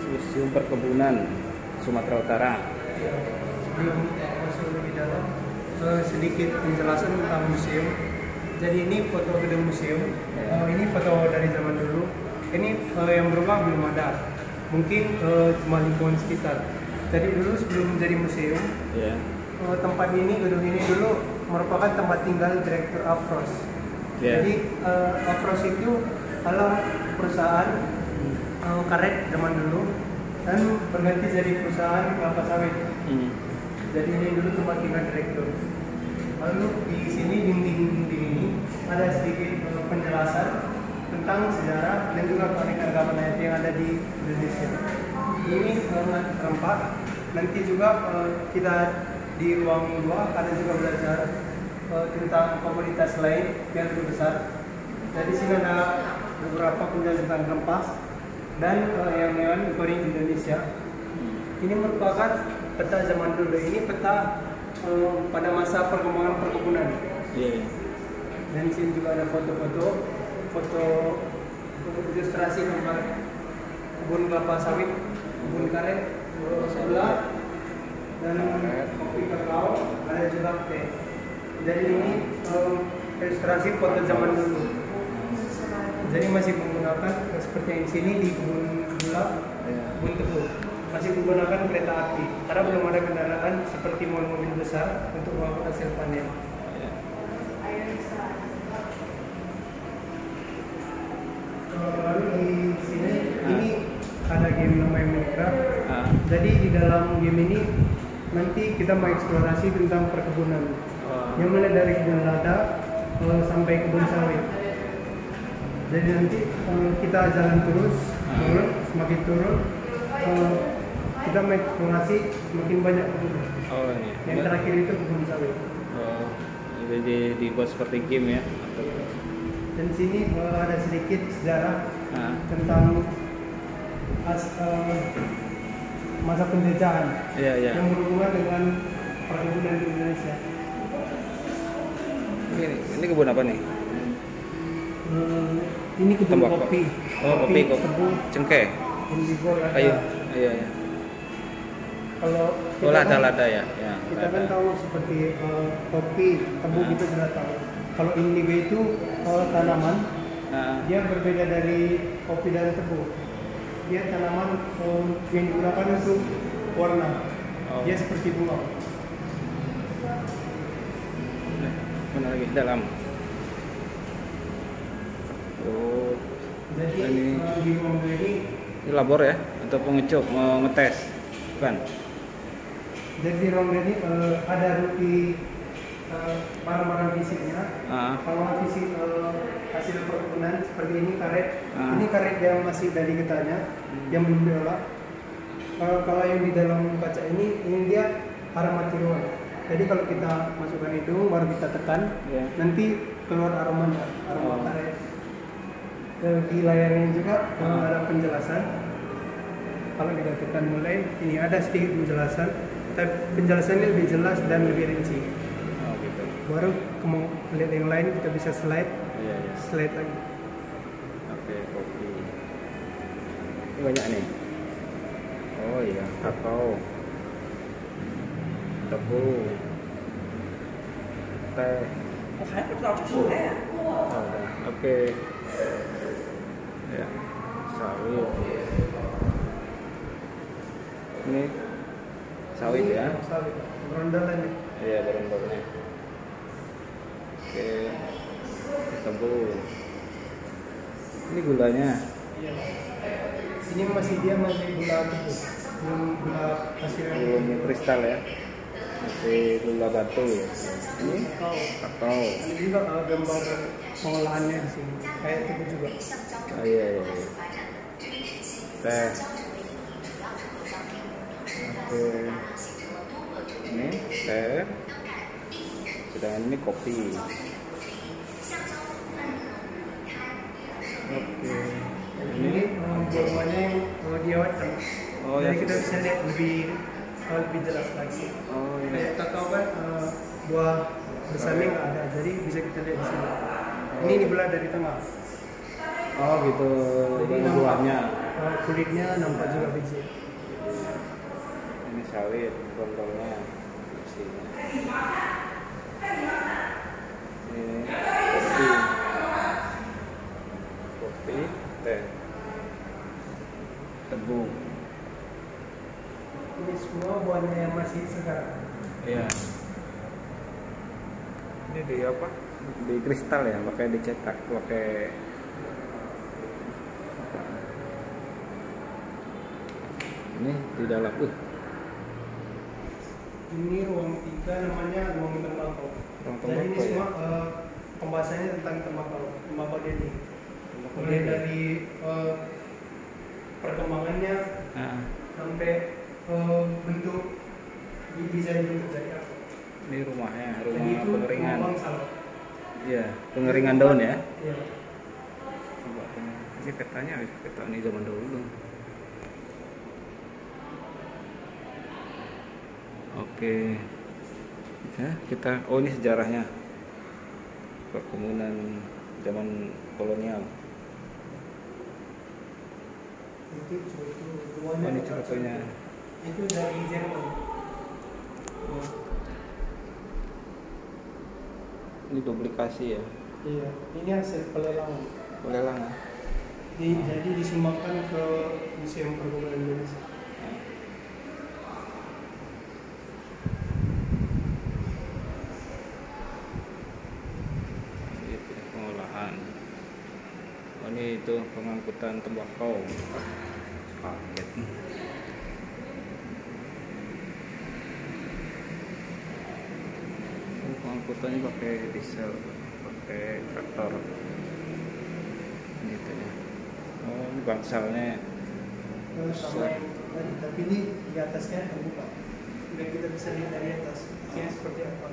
Museum Perkebunan Sumatera Utara. Ya, sebelum masuk lebih dalam, sedikit penjelasan tentang museum. Jadi ini foto gedung museum. Ini foto dari zaman dulu. Ini yang berubah belum ada. Mungkin cuma lingkungan sekitar. Jadi dulu sebelum menjadi museum, tempat ini, gedung ini dulu merupakan tempat tinggal Direktur Afros. Jadi Afros itu adalah perusahaan karet zaman dulu dan berganti jadi perusahaan kelapa sawit. Jadi ini dulu tempat tinggal direktur. Lalu di sini dinding-dinding ini ada sedikit penjelasan tentang sejarah dan juga keanekaragaman yang ada di Indonesia. Ini tempat nanti juga kita di ruang 2 ada juga belajar tentang komoditas lain yang lebih besar. Jadi sini ada beberapa penjelasan rempah dan yang lain Korea Indonesia. Ini merupakan peta zaman dulu. Ini peta pada masa perkembangan perkebunan. Dan di sini juga ada foto ilustrasi tentang kebun kelapa sawit, kebun karet, sebelah dan kopi kakao, ada juga teh. Jadi ini ilustrasi foto zaman dulu. Jadi masih menggunakan seperti yang di sini di kebun gula, kebun tebu. Masih menggunakan kereta api karena belum ada kendaraan seperti mobil besar untuk mengangkut hasil panen. Lalu di sini ini ada game namanya Minecraft. Jadi di dalam game ini nanti kita mau eksplorasi tentang perkebunan. Yang mulai dari kebun lada sampai kebun sawit. Jadi nanti kita jalan terus, semakin turun kita mengeksplorasi makin banyak kebun. Yang terakhir itu kebun sawit. Jadi dibuat seperti game ya. Dan sini ada sedikit sejarah tentang masa penjajahan yang berhubungan dengan perkebunan di Indonesia. Ini kebun apa nih? Ini kebun Tembakau. kopi. Kopi. Tebu, Cengkeh. indigo, lada. Iya. Kalau Lada ya. Kita kan tahu seperti kopi, tebu gitu sudah tahu. Kalau indigo itu tanaman, dia berbeda dari kopi dan tebu. Dia tanaman yang digunakan untuk warna. Dia seperti bunga. Mana lagi dalam? Jadi ini di ruang ini labor ya untuk pengucup mau ngetes, bukan? Jadi di ruang ini ada rupi barang-barang fisiknya. Kalau fisik hasil perkebunan seperti ini karet. Ini karet yang masih dari getahnya, yang belum diolah. Kalau yang di dalam kaca ini dia aroma tiruan. Jadi kalau kita masukkan hidung baru kita tekan, nanti keluar aroma karet. Di layarnya juga ada penjelasan. Kalau kita tekan mulai, ini ada sedikit penjelasan. Tapi penjelasannya lebih jelas dan lebih rinci. Gitu. Baru mau lihat yang lain kita bisa slide lagi. Oke, kopi. Ini banyak nih. Oh iya, kakao, tebu, teh. Oke. Ya, sawit. Ini sawit ya. Sawit. Berondolan nih. Iya, berondolnya. Oke. Tebu. Ini gulanya. Iya. Ini masih gula tebu. Belum gula hasil Belum kristal ya. Masih gula batu ya. Ini kakao. Ada juga gambar pengolahannya di sini. Kayak tebu juga. Iya. Teh. Oke. Ini teh. Sedangkan ini kopi. Oke. Ini buah-buahnya yang diawetkan. Jadi kita bisa lihat lebih jelas lagi. Kayak kakao kan buah besarnya nggak ada, jadi bisa kita lihat di sini. Ini dibelah dari tengah. Oh gitu, Jadi baru buahnya. kulitnya nampak juga biji. Ini sawit, kontolnya, isinya. Ini kopi, teh, tebu. Ini semua buahnya yang masih segar. Iya. Ini di apa? Di kristal ya, pakai dicetak, pakai. Ini di dalam. Ini ruang 3 namanya ruang tembakau. Ruang Jadi ini tembakau, semua pembahasannya tentang tembakau ini. Mulai dari perkembangannya Nah, sampai bentuk desain bentuk jadi apa. ini rumahnya, Jadi rumah itu pengeringan. rumah bangsa. Iya, pengeringan daun ya. Iya. Coba ini petanya, peta ini zaman dahulu. Oke, ya kita. Oh ini sejarahnya perkebunan zaman kolonial. Itu Oh ini contohnya. itu dari Jerman. Ini duplikasi ya, Iya, ini hasil pelelangan. pelelangan. Jadi disumbangkan ke Museum Perkebunan Indonesia. Itu pengolahan. Oh ini itu pengangkutan tembakau paket. Pengangkutannya pakai diesel, pakai traktor. Ini itu ya. Oh ini bangsalnya. Sama yang tadi, tapi ini di atasnya terbuka. Dan kita bisa lihat dari atas, isinya seperti apa.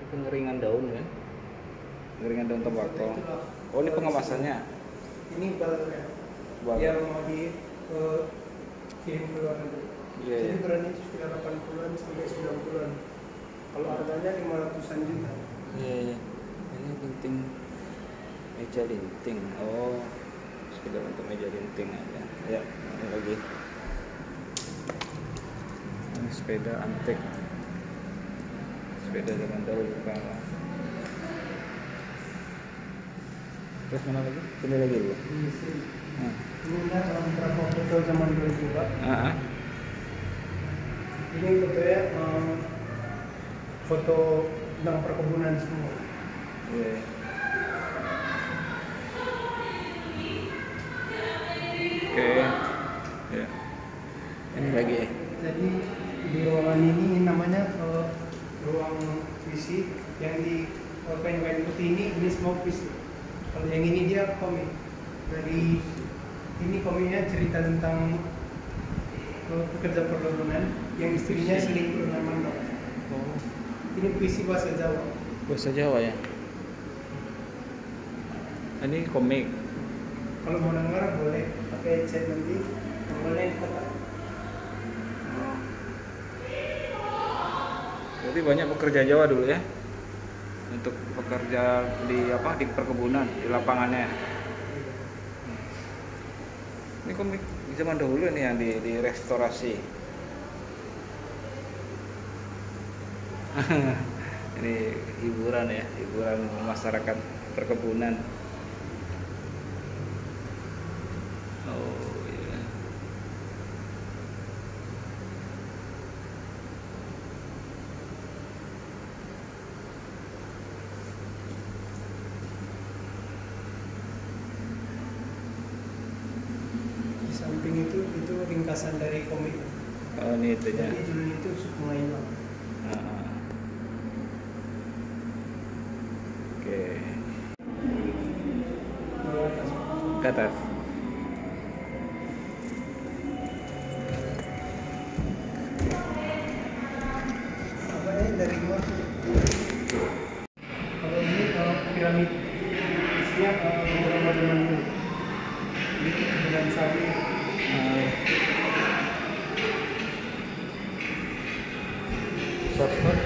Pengeringan daun kan? Pengeringan daun tembakau. Itulah. Oh ini pengemasannya. Ini balnya Bal. yang mau di kirim ke luar negeri. Iya, Jadi iya. beratnya itu sekitar 80-an sampai 90-an. Kalau harganya 500-an juta. Iya, iya. Ini linting meja linting. Oh, sekedar untuk meja linting aja. Ya, ini lagi. Ini sepeda antik. Sepeda zaman dahulu kala. Terus mana lagi? Ini lagi dulu. Di sini. Nah. Ini ada beberapa foto zaman dulu juga. Ah, ah. Ini fotonya foto tentang perkebunan semua. Iya. Oke. Ya. Ini lagi ya. Jadi di ruangan ini namanya ruang visi yang di kain-kain putih ini semua visi. Kalau yang ini dia komik. Dari ini komiknya cerita tentang pekerja perkebunan yang istrinya selingkuh dengan mandor. Oh, Ini puisi bahasa Jawa. bahasa Jawa ya. Ini komik. Kalau mau dengar boleh pakai chat nanti. Boleh kata. Berarti banyak pekerja Jawa dulu ya. Untuk bekerja di apa, di perkebunan, di lapangannya. Ini komik di zaman dahulu nih yang di restorasi. Ini hiburan ya, hiburan masyarakat perkebunan. Oh iya. Di samping itu ringkasan dari komik. Oh ini itunya. Jadi judulnya itu Sungai Hilang. Ah. Oke. Ke atas. Apa ya dari luar? Kalau ini piramid isinya beberapa zaman dulu. Ini dengan sapi. Software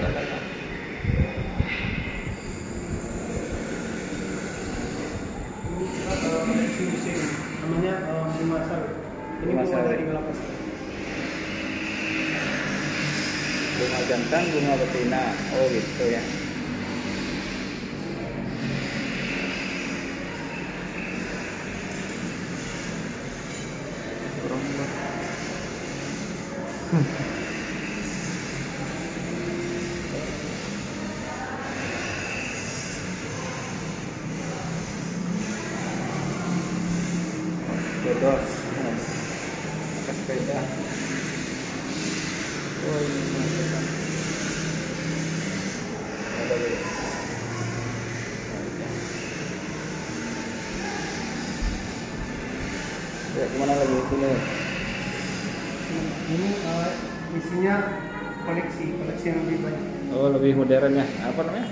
bunga jantan, bunga betina. Oh gitu ya. Kurang lah. Bedos pakai sepeda. Oh ini sepeda. Ada dulu. Ya kemana lagi sini? Ini isinya koleksi yang lebih banyak. Oh lebih modern ya. Apa namanya?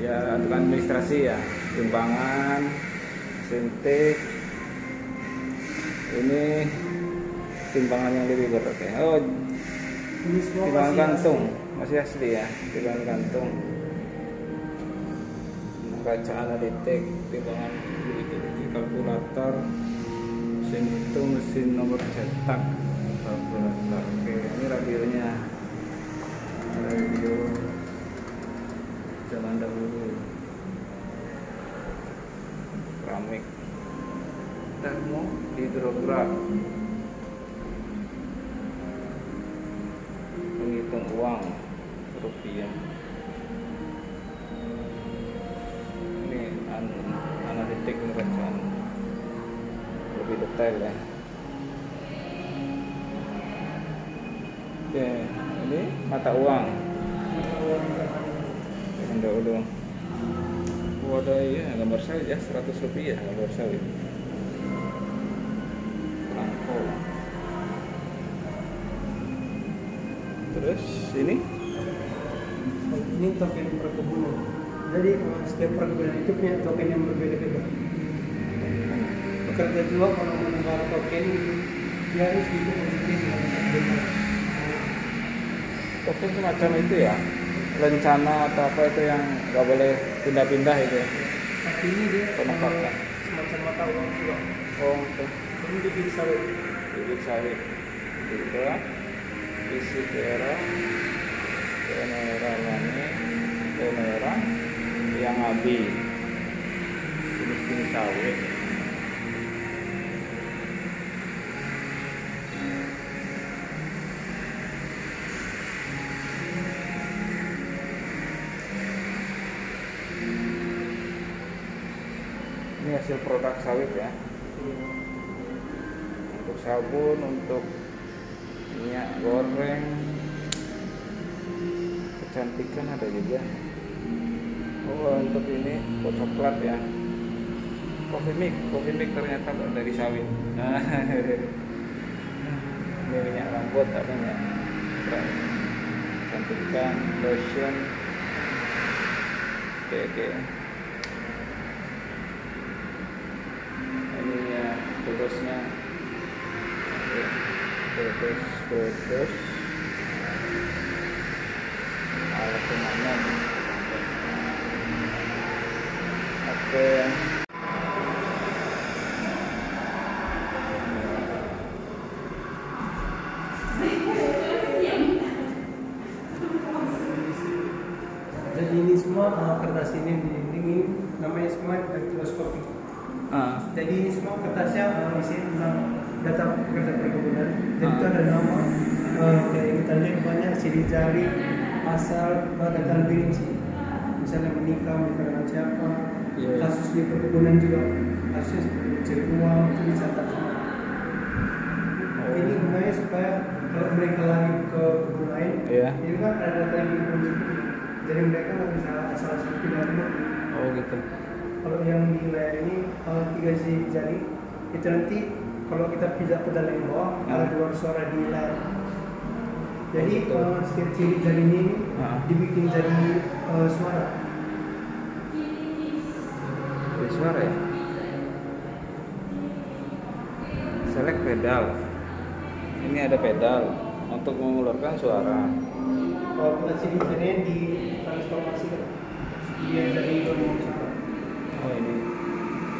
Ya untuk administrasi ya. Timbangan, sintik. Ini timbangan yang lebih berat ya. Oh, Ini semua timbangan masih kantung masih asli ya. Timbangan kantung. Kaca analitik, timbangan kalkulator, itu mesin nomor cetak, kalkulator. Oke, ini radionya. Radio zaman dahulu. Keramik. Termohidrograf, menghitung uang rupiah. Ini analitik pembacaan lebih detail ya. Oke, ini mata uang yang dahulu. Ada ya gambar sawit ya, 100 rupiah gambar sawit. Terus ini token perkebunan. Jadi setiap perkebunan itu punya token yang berbeda-beda. Pekerja juga kalau menukar token dia harus diposisikan dengan token semacam itu ya, rencana atau apa itu yang nggak boleh pindah-pindah itu ya. Tapi ini dia Penukaran. semacam mata uang juga. Oh itu Ini bibit sawit. bibit sawit juga isi kera lani kenera yang abi jenis-jenis sawit. Ini hasil produk sawit ya, untuk sabun, untuk minyak goreng, kecantikan ada juga. Oh untuk ini buat coklat ya, coffee mix ternyata dari sawit. Ini minyak rambut apa minyak kecantikan, lotion. Oke. Ini ya pedosnya, pedos alat pemanen. Oke. Jadi ini semua kertas ini namanya semua daktiloskopi. Jadi ini semua kertasnya isi tentang data pekerja perkebunan. Jadi itu ada nama, kayak kita lihat banyak sidik jari, asal, data lebih rinci. Misalnya menikah dengan siapa, kasus di perkebunan juga, kasus cari uang itu dicatat semua. Ini gunanya supaya kalau mereka lagi ke kebun lain, ini kan ada data yang dikunci. Jadi mereka nggak bisa asal pindah rumah. Oh gitu. Kalau yang di layar ini 3 jari itu nanti kalau kita pijak pedal yang bawah ada 2 suara di layar. Jadi setiap ciri jari ini dibikin jadi suara. Jadi suara ya. Select pedal. Ini ada pedal untuk mengeluarkan suara. Kalau kita ciri jarinya di transformasikan dia jadi suara. Oh ini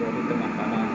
jadi tengah kanan.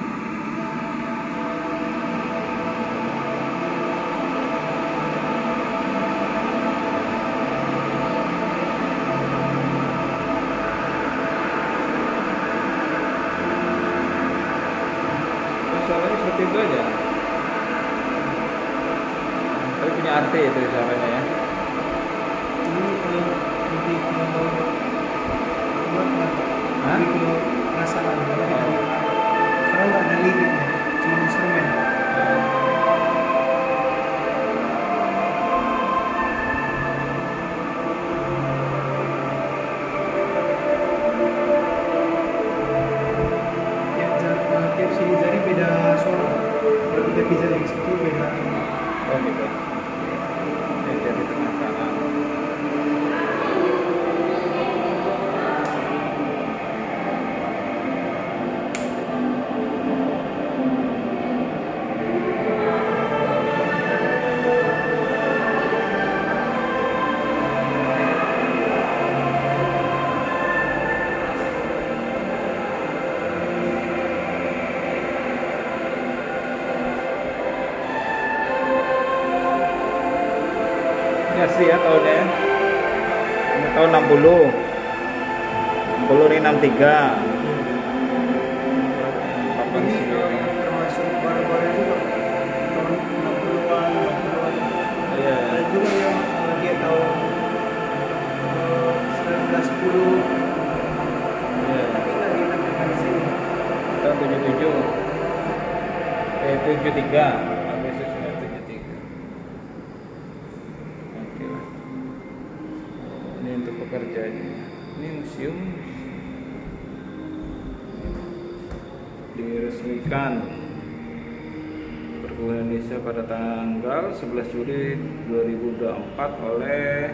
tahun 60. 60 ini 63. Kapan Ini sih? yang termasuk baru-baru juga tahun 60-an, 60-an. Iya. Ada juga yang dia tahun 1910. Iya. Tapi nggak ditampilkan di sini. Tahun 77. 73. Agustus 73. Oke lah. Ini untuk pekerjaannya. Ini museum diresmikan Perkebunan Indonesia pada tanggal 11 Juli 2024 oleh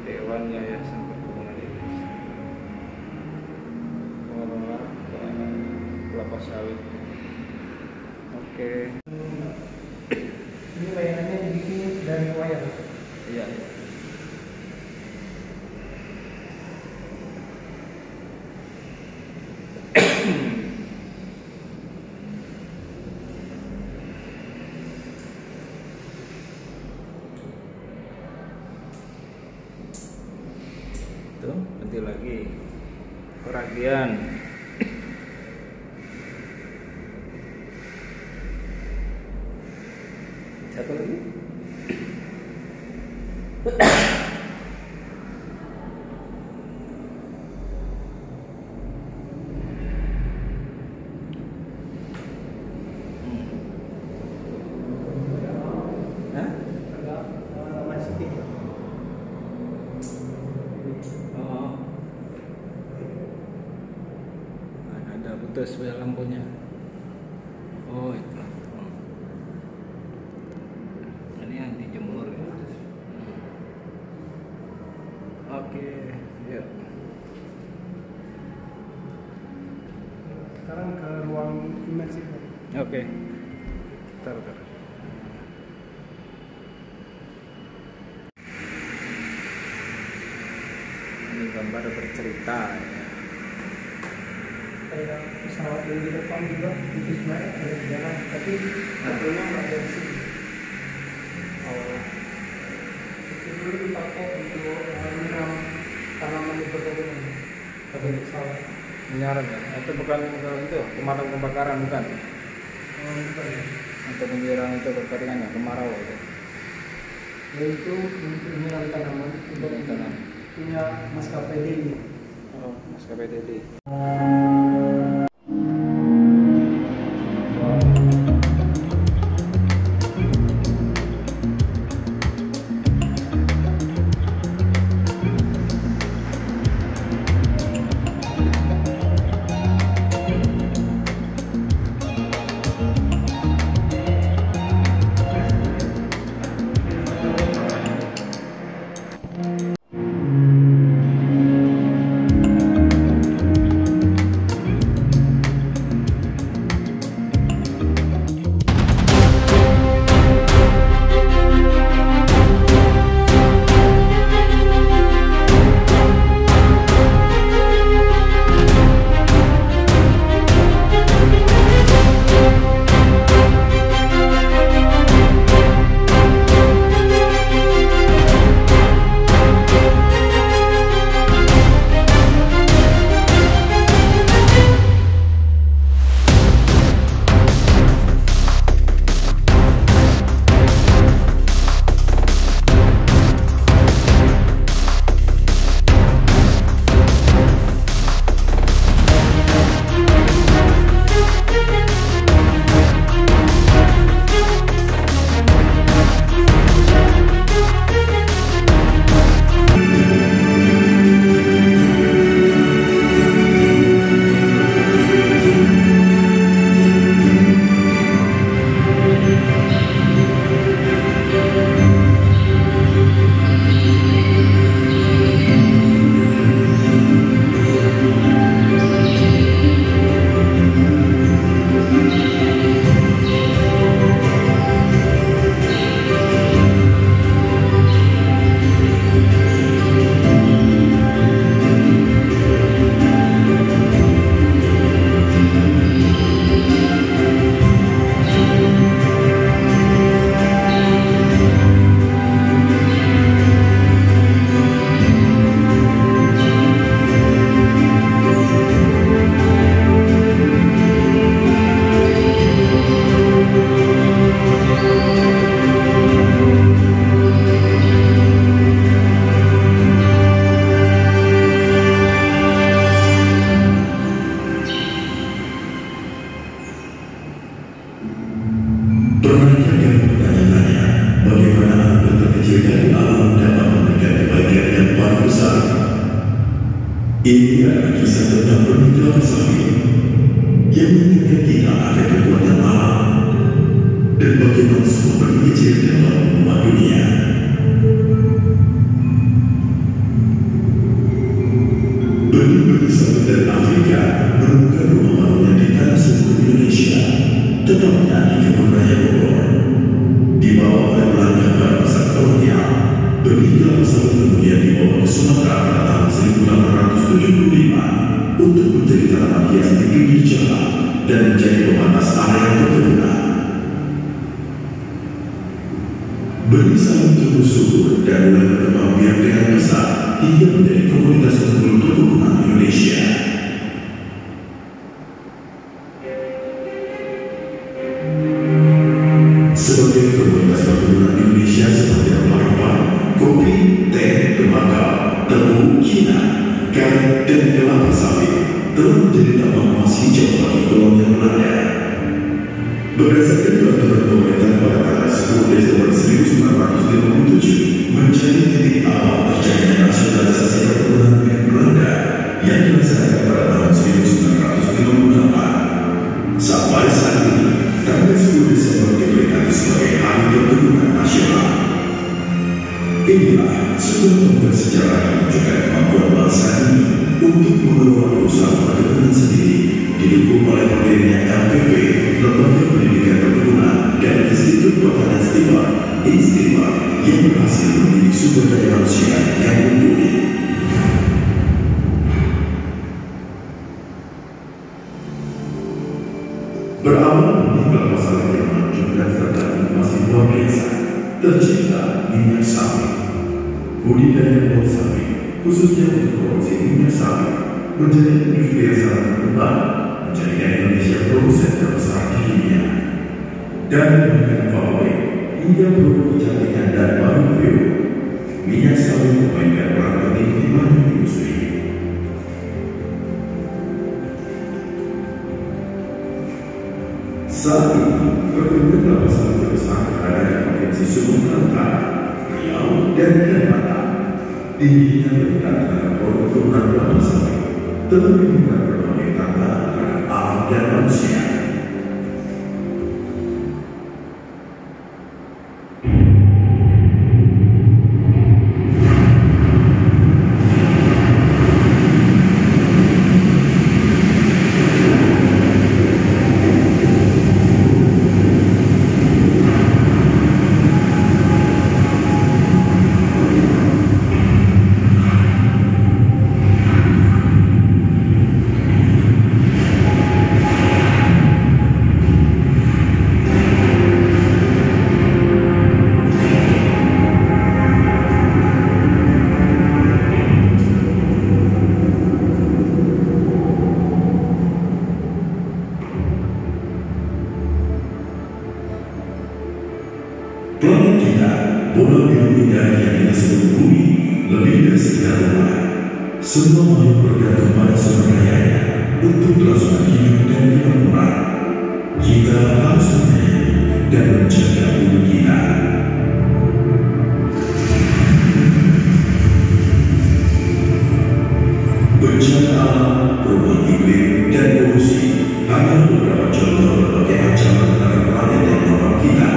Dewan Yayasan Perkebunan Indonesia. Pengelola kelapa sawit. Oke. Ini layanannya dibikin dari wayar. Iya. Tuh, nanti lagi peragian. Satu lagi. Hah? Masih di Oh. Ada putus lampunya. Oh, itu. Ini yang dijemur ya. Oke, ya. sekarang ke ruang imersif. Oke. Bentar. Ini gambar bercerita ya. Kayak pesawat yang di depan juga itu sebenarnya ada di jalan, tapi satunya nggak ada di sini. Oh, Itu dulu dipakai untuk menyiram tanaman di perkebunan. Tapi pesawat. menyaran ya. Itu bukan itu pemadam kebakaran bukan? Bukan ya. Untuk menyiram itu kekeringannya kemarau itu. Yaitu untuk menyiram tanaman untuk Menyiram tanaman. punya maskapai Delhi. Oh, maskapai Delhi. Ini adalah kisah tentang pernikahan sapi yang mengingatkan kita akan kekuatan alam dan bagaimana semua benih kecil dapat mengubah dunia. Benih-benih sapi dari Afrika menemukan rumah barunya di tanah subur Indonesia, tepatnya di Kebun Raya Bogor. Dibawa oleh Belanda pada masa kolonial, benih kelapa sawit kemudian dibawa ke Sumatera pada tahun 1875 untuk menjadi tanaman hias di pinggir jalan dan menjadi pembatas area perkebunan. Benih sawit tumbuh subur dan mulai berkembang biak dengan besar hingga menjadi komunitas unggul perkebunan Indonesia. Sebagai komunitas perkebunan Indonesia seperti rempah-rempah, kopi, teh, tembakau, tebu, kinam, karet, dan kelapa sawit telah menjadi tambang emas hijau bagi kolonial Belanda. Berdasarkan peraturan pemerintah pada tanggal 10 Desember 1957 menjadi titik awal terjadinya nasionalisasi perkebunan milik Belanda yang dilaksanakan pada tahun 1958. Sampai saat ini, tanggal 10 Desember diperingati sebagai Hari Perkebunan Nasional. Inilah sebuah tonggak sejarah yang menunjukkan kemampuan bangsa ini untuk mengelola usaha perkebunan sendiri, didukung oleh berdirinya LPP, Lembaga Pendidikan Perkebunan dan Institut Pertanian Stipa, ISTIPA, yang berhasil mendidik sumber daya manusia yang mumpuni. Berawal dari kelapa sawit yang menunjukkan serta inovasi luar biasa, tercipta minyak sawit. Budidaya buah sawit, khususnya untuk produksi minyak sawit, menjadi industri yang sangat berkembang, menjadikan Indonesia produsen terbesar di dunia. Dari makanan favorit hingga produk kecantikan dan barbecue, minyak sawit memainkan peran penting di banyak industri. Saat ini, perkebunan kelapa sawit terbesar berada di Provinsi Sumatera Utara, Riau, dan Kalimantan. Tingginya berkaitan dengan produk turunan kelapa sawit telah menimbulkan berbagai tantangan terhadap alam dan manusia. Planet kita, bola biru indah yang kita sebut bumi, lebih dari sekedar rumah. Semua makhluk bergantung pada sumber dayanya untuk kelangsungan hidup dan kemakmuran. Kita harus menyayangi dan menjaga bumi kita. Bencana alam, perubahan iklim, dan polusi hanyalah beberapa contoh berbagai ancaman terhadap planet yang menolong kita.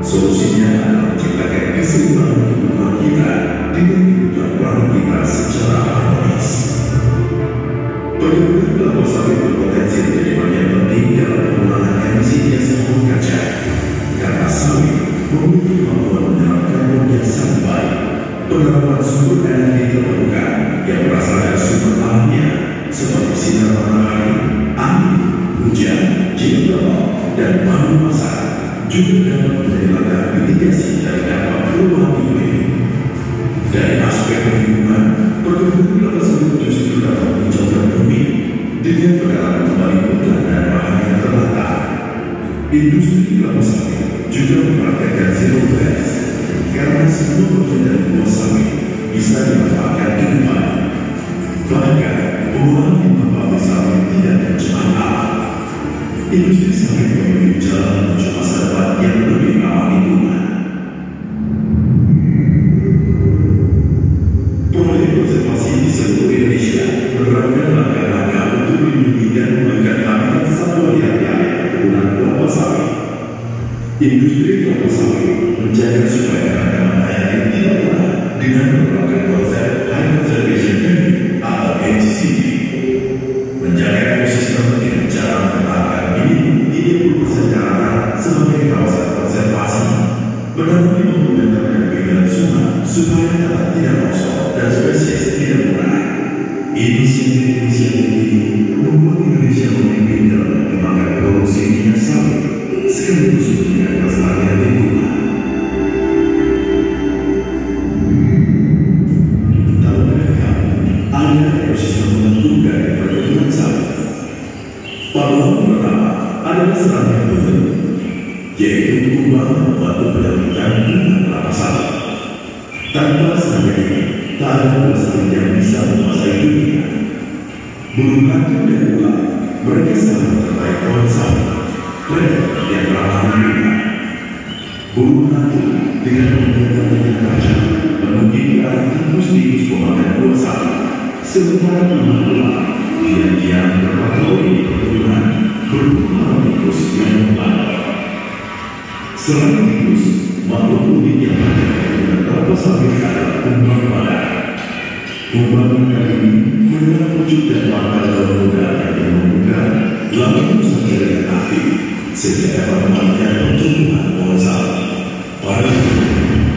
Solusinya adalah menciptakan keseimbangan kebutuhan kita dengan kebutuhan planet kita secara harmonis. Perkebunan kelapa sawit berpotensi menjadi bagian penting dalam pengurangan emisi gas rumah kaca, karena sawit memiliki kemampuan menyerap karbon yang sangat baik. Penerapan sumber energi terbarukan yang berasal dari sumber alamnya seperti sinar matahari, angin, hujan, geothermal, dan bahan pasar juga dapat menjadi langkah mitigasi dari dampak perubahan iklim. Dari aspek lingkungan, perkebunan kelapa sawit justru dapat menghijaukan bumi dengan penanaman kembali hutan dan lahan yang terlantar. Industri kelapa sawit juga mempraktekkan zero waste karena semua bagian dari buah sawit bisa dimanfaatkan ke depan. Bahkan, pengolahan limbah pabrik sawit tidak mencemar alam. Industri sawit memiliki jalan menuju masa depan yang lebih ramah lingkungan. Proyek konservasi di seluruh Indonesia serangkaian bentuk, yaitu kubah membantu penyambutan bunga kelapa sawit. Tanpa serangkaian ini, tak ada pelestari yang bisa menguasai dunia. Burung hantu dan ular, mereka sangat terbaik pohon sawit. Mereka yang ramah bunga. Burung hantu dengan menggunakan raja memungkinkan tikus-tikus pemakan buah sawit. Sementara ular diam-diam berpatroli di perkebunan berburu tikus yang membandel. Selain tikus, makhluk unik yang ada dengan kelapa sawit adalah kumbang badai. Kumbang badai ini adalah wujud dan bakal daun muda yang membuka lalu saja dengan aktif sehingga dapat mematikan pertumbuhan pohon sawit. Para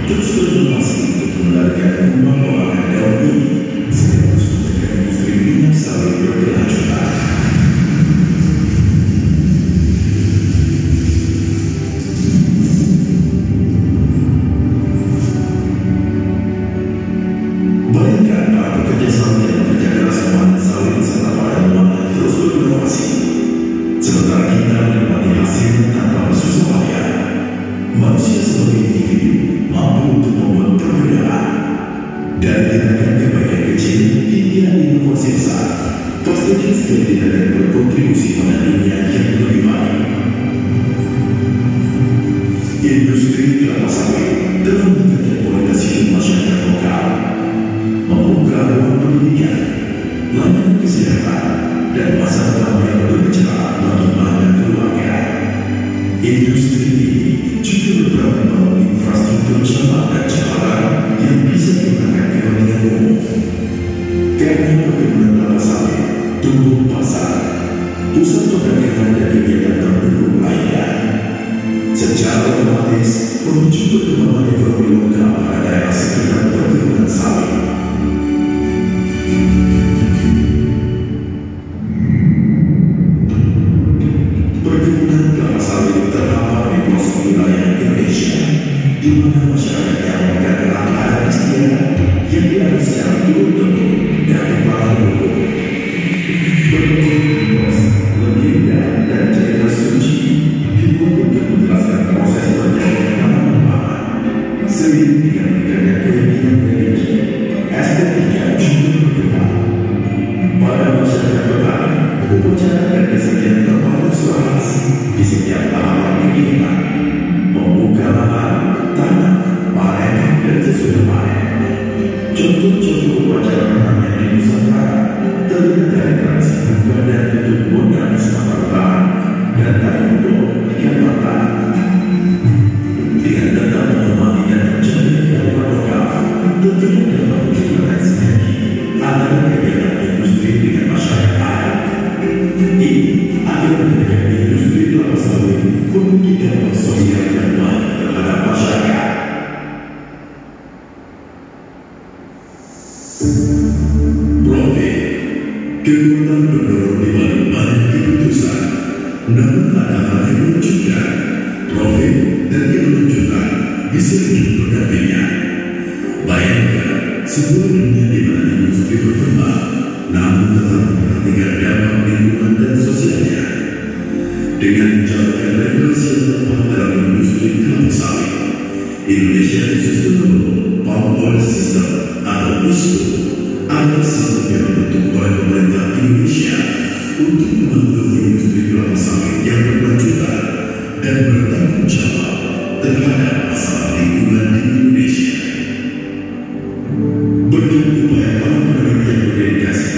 terus berinovasi untuk mengendalikan kumbang pemakan daun ini sehingga terus menjaga industri minyak sawit berkelanjutan. Bayangkan para pekerja sawit yang bekerja keras memanen sawit serta para pemandan terus berinovasi. Sementara kita menikmati hasil tanpa bersusah payah. Manusia sebagai individu mampu untuk membuat perbedaan. Dari tindakan kebaikan kecil hingga inovasi besar, pastikan setiap tindakan berkontribusi pada dunia yang lebih baik. Industri kelapa sawit telah meningkatkan kualitas hidup masyarakat lokal, membuka ruang pendidikan, layanan kesehatan, dan masa depan yang lebih cerah bagi banyak keluarga. Industri ini juga berperan membangun infrastruktur jalan dan jembatan yang bisa digunakan kepentingan umum. Karena perkebunan kelapa sawit tumbuh pasar, pusat perdagangan dan kegiatan pendukung lainnya. Secara otomatis memicu perkembangan ekonomi lokal pada daerah sekitar perkebunan sawit. Perkebunan kelapa sawit terdapat di pelosok wilayah Indonesia, di mana masyarakat yang menggunakan adat istiadat yang diadu secara turun-temurun dari para leluhur. Berbagai mitos, legenda, dan cerita suci dibuat untuk menjelaskan proses perjalanan tanaman pangan. Seiring dengan meningkatnya keyakinan religi, estetika juga berkembang. Pada masyarakat petani, upacara dan kesenian terpaut suara khas di setiap tahapan kehidupan. Membuka lahan, tanam, panen, dan sesudah panen. Contoh-contoh upacara pertanian di Nusantara terlihat dari tradisi buka dan tutup bondan di Sumatera Utara dan tari udok di Kalimantan. Dengan tetap menghormati dan menjaga kearifan lokal, tentunya dapat menciptakan sinergi antara kegiatan industri dengan masyarakat adat. Ini akan menjadikan industri kelapa sawit memiliki dampak sosial yang baik terhadap masyarakat. Profit, kekuatan pendorong di balik banyak keputusan, namun ada hal yang menunjukkan profit dan keberlanjutan bisa hidup berdampingan. Bayangkan sebuah dunia di mana industri berkembang, namun tetap memperhatikan dampak lingkungan dan sosialnya. Dengan menjalankan regulasi yang tepat dalam industri kelapa sawit, Indonesia Sustainable Palm Oil System atau ISPO adalah sistem yang dibentuk oleh pemerintah Indonesia untuk membantu industri kelapa sawit yang berkelanjutan dan bertanggung jawab terhadap masalah lingkungan di Indonesia. Berkat upaya para peneliti yang berdedikasi,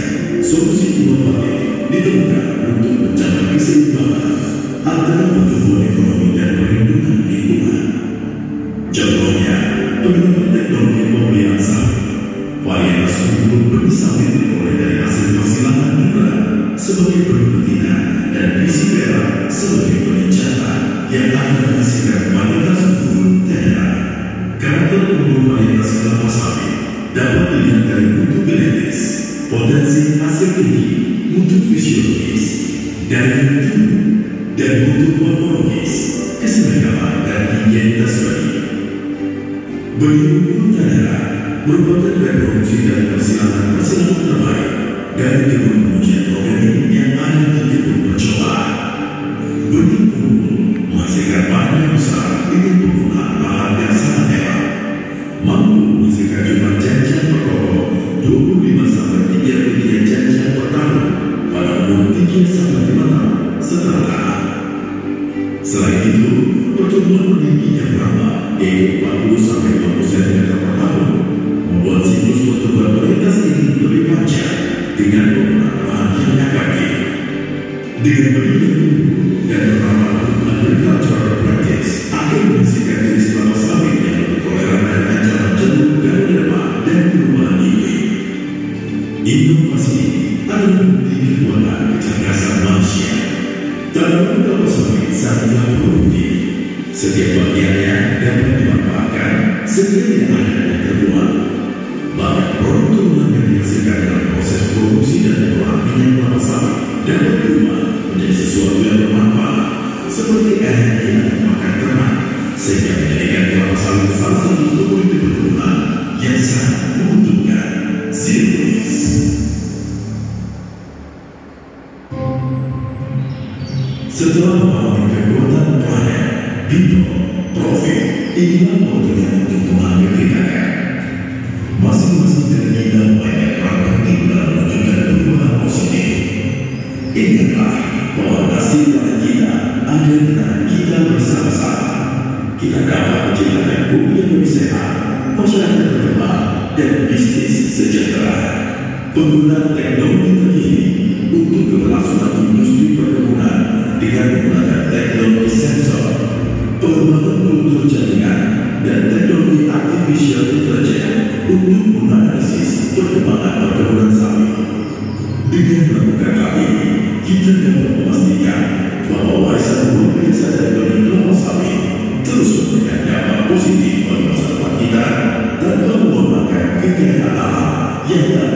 solusi inovatif ditemukan untuk mencapai keseimbangan antara pertumbuhan ekonomi dan perlindungan lingkungan. Contohnya, penerapan teknologi pemeliharaan sawit. Varietas unggul benih sawit diperoleh dari hasil persilangan murah sebagai benih betina dan Visifera sebagai benih jantan yang akan menghasilkan varietas unggul daerah. Karakter unggul varietas kelapa sawit dapat dilihat dari mutu genetis, potensi hasil tinggi, mutu fisiologis, daya tubuh, dan mutu morfologis, keseragaman dan higienitas benih. Benih unggul daerah merupakan reproduksi dari persilangan terbaik dari kebun pengujian organik yang ada di kebun percobaan. Benih dengan penggunaan bahan yang efektif. Dengan penelitian dan penerapan agricultural practice akan menghasilkan jenis kelapa sawit yang lebih toleran dan ancaman jenuh dari lemak dan perubahan iklim. Inovasi ini adalah bukti kekuatan kecerdasan manusia. Tanaman kelapa sawit sangatlah produktif. Setiap bagiannya dapat dimanfaatkan sekiranya ada dan terbuat. Banyak produk turunan yang dihasilkan dalam proses produksi dan pengolahan minyak kelapa sawit dapat berubah menjadi sesuatu yang bermanfaat, seperti energi dan makan ternak, sehingga menjadikan kelapa sawit salah satu komoditi perkebunan yang sangat menguntungkan. Zero waste. Setelah memahami kekuatan planet, people, profit, inilah waktunya untuk mengambil tindakan. Masing-masing dari kita memainkan peran penting dalam menunjukkan perubahan positif. Ingatlah bahwa nasib pada kita ada di tangan kita bersama-sama. Kita dapat menciptakan bumi yang lebih sehat, masyarakat berkembang, dan bisnis sejahtera. Penggunaan teknologi terkini untuk keberlangsungan industri perkebunan dengan menggunakan teknologi sensor, pengembangan kultur jaringan, dan teknologi artificial intelligence untuk menganalisis perkembangan perkebunan sawit. Dengan melakukan hal ini, kita dapat memastikan bahwa warisan luar biasa dari benih kelapa sawit terus memberikan dampak positif bagi masa depan kita tanpa mengorbankan kekayaan alam yang tak